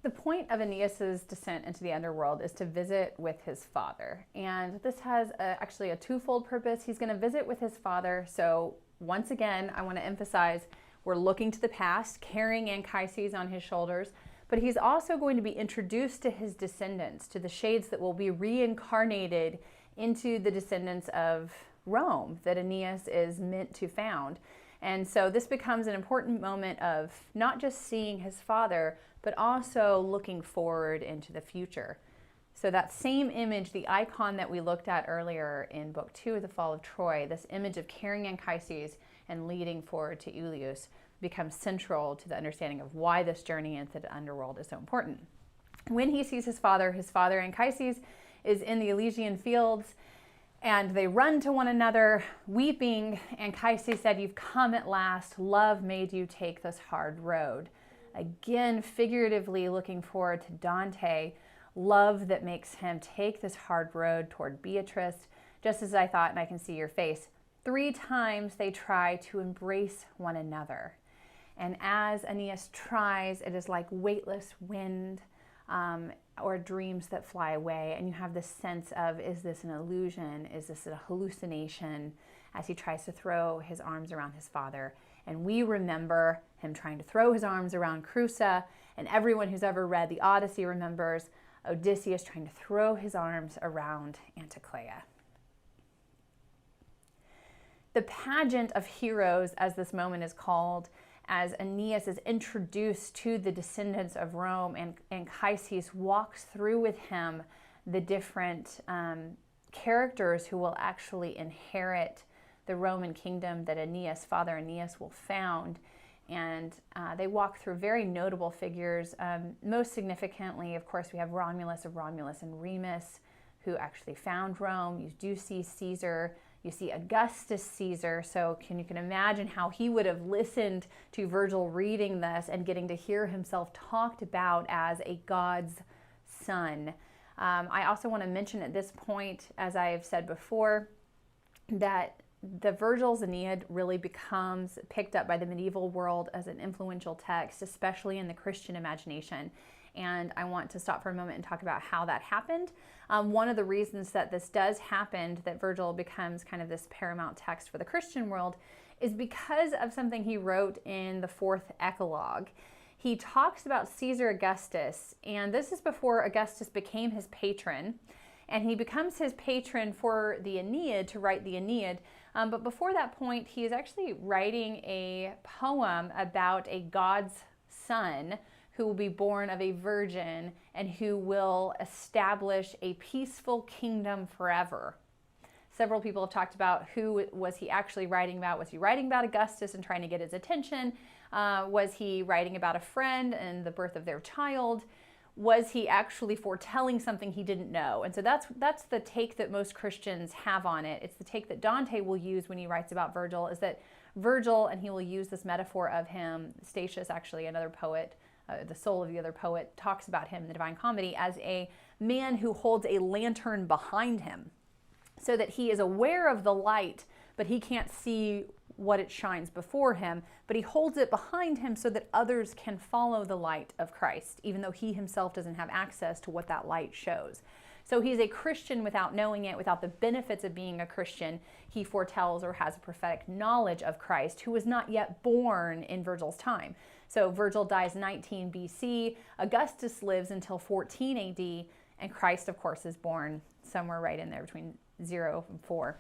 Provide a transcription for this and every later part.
The point of Aeneas's descent into the underworld is to visit with his father. And this has actually a twofold purpose. He's going to visit with his father. So once again, I want to emphasize we're looking to the past, carrying Anchises on his shoulders. But he's also going to be introduced to his descendants, to the shades that will be reincarnated into the descendants of Rome that Aeneas is meant to found. And so this becomes an important moment of not just seeing his father, but also looking forward into the future. So that same image, the icon that we looked at earlier in Book 2 of The Fall of Troy, this image of carrying Anchises and leading forward to Ilios, becomes central to the understanding of why this journey into the underworld is so important. When he sees his father Anchises is in the Elysian fields, and they run to one another, weeping. Anchises said, "You've come at last. Love made you take this hard road." Again, figuratively looking forward to Dante, love that makes him take this hard road toward Beatrice, just as I thought, and I can see your face. 3 times they try to embrace one another. And as Aeneas tries, it is like weightless wind or dreams that fly away. And you have this sense of, is this an illusion? Is this a hallucination? As he tries to throw his arms around his father. And we remember him trying to throw his arms around Creusa. And everyone who's ever read the Odyssey remembers Odysseus trying to throw his arms around Anticlea. The pageant of heroes, as this moment is called, as Aeneas is introduced to the descendants of Rome, and Anchises walks through with him the different characters who will actually inherit the Roman kingdom that Aeneas, Father Aeneas, will found. And they walk through very notable figures. Most significantly, of course, we have Romulus and Remus, who actually found Rome. You do see Caesar. You see Augustus Caesar. So you can imagine how he would have listened to Virgil reading this and getting to hear himself talked about as a god's son. I also want to mention at this point, as I have said before, that the Virgil's Aeneid really becomes picked up by the medieval world as an influential text, especially in the Christian imagination. And I want to stop for a moment and talk about how that happened. One of the reasons that this does happen, that Virgil becomes kind of this paramount text for the Christian world, is because of something he wrote in the 4th Eclogue. He talks about Caesar Augustus, and this is before Augustus became his patron. And he becomes his patron for the Aeneid, to write the Aeneid. But before that point, he is actually writing a poem about a god's son who will be born of a virgin and who will establish a peaceful kingdom forever. Several people have talked about who was he actually writing about. Was he writing about Augustus and trying to get his attention? Was he writing about a friend and the birth of their child? Was he actually foretelling something he didn't know? And so that's the take that most Christians have on it. It's the take that Dante will use when he writes about Virgil, is that Virgil, and he will use this metaphor of him, Statius, actually another poet, the soul of the other poet, talks about him in the Divine Comedy as a man who holds a lantern behind him, so that he is aware of the light, but he can't see what it shines before him, but he holds it behind him so that others can follow the light of Christ, even though he himself doesn't have access to what that light shows. So he's a Christian without knowing it, without the benefits of being a Christian. He foretells or has a prophetic knowledge of Christ, who was not yet born in Virgil's time. So Virgil dies 19 BC, Augustus lives until 14 AD, and Christ, of course, is born somewhere right in there between 0 and 4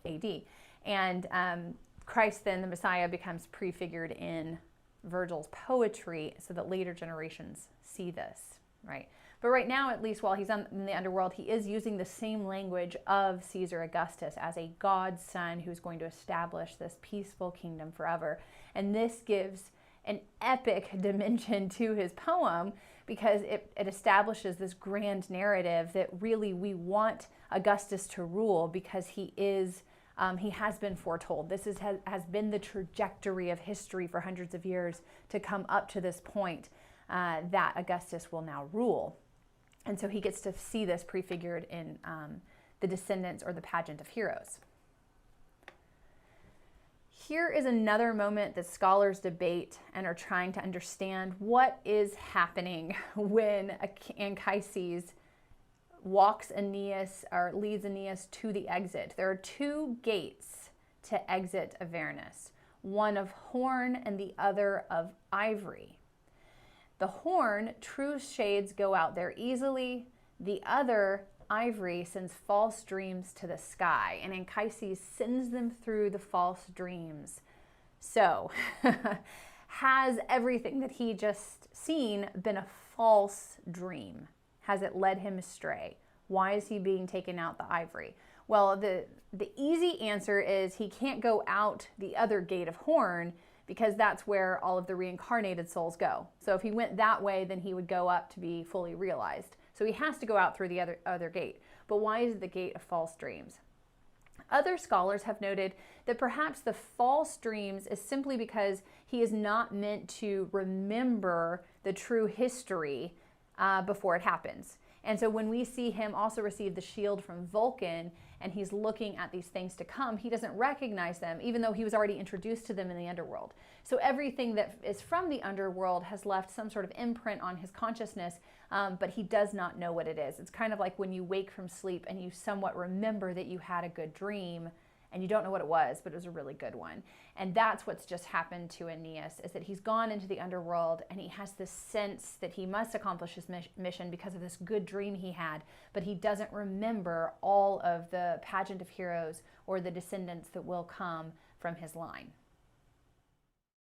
AD. And Christ, then, the Messiah, becomes prefigured in Virgil's poetry so that later generations see this, right? But right now, at least while he's in the underworld, he is using the same language of Caesar Augustus as a god's son who's going to establish this peaceful kingdom forever. And this gives an epic dimension to his poem because it establishes this grand narrative that really we want Augustus to rule because he has been foretold. This has been the trajectory of history for hundreds of years to come up to this point that Augustus will now rule. And so he gets to see this prefigured in the descendants or the pageant of heroes. Here is another moment that scholars debate and are trying to understand what is happening when Anchises walks Aeneas or leads Aeneas to the exit. There are two gates to exit Avernus, one of horn and the other of ivory. The horn, true shades go out there easily. The other, ivory, sends false dreams to the sky, and Anchises sends them through the false dreams. So, has everything that he just seen been a false dream? Has it led him astray? Why is he being taken out the ivory? Well, the easy answer is he can't go out the other gate of horn, because that's where all of the reincarnated souls go. So if he went that way, then he would go up to be fully realized. So he has to go out through the other gate. But why is it the gate of false dreams? Other scholars have noted that perhaps the false dreams is simply because he is not meant to remember the true history before it happens. And so when we see him also receive the shield from Vulcan and he's looking at these things to come, he doesn't recognize them, even though he was already introduced to them in the underworld. So everything that is from the underworld has left some sort of imprint on his consciousness, but he does not know what it is. It's kind of like when you wake from sleep and you somewhat remember that you had a good dream, and you don't know what it was, but it was a really good one. And that's what's just happened to Aeneas, is that he's gone into the underworld and he has this sense that he must accomplish his mission because of this good dream he had, but he doesn't remember all of the pageant of heroes or the descendants that will come from his line.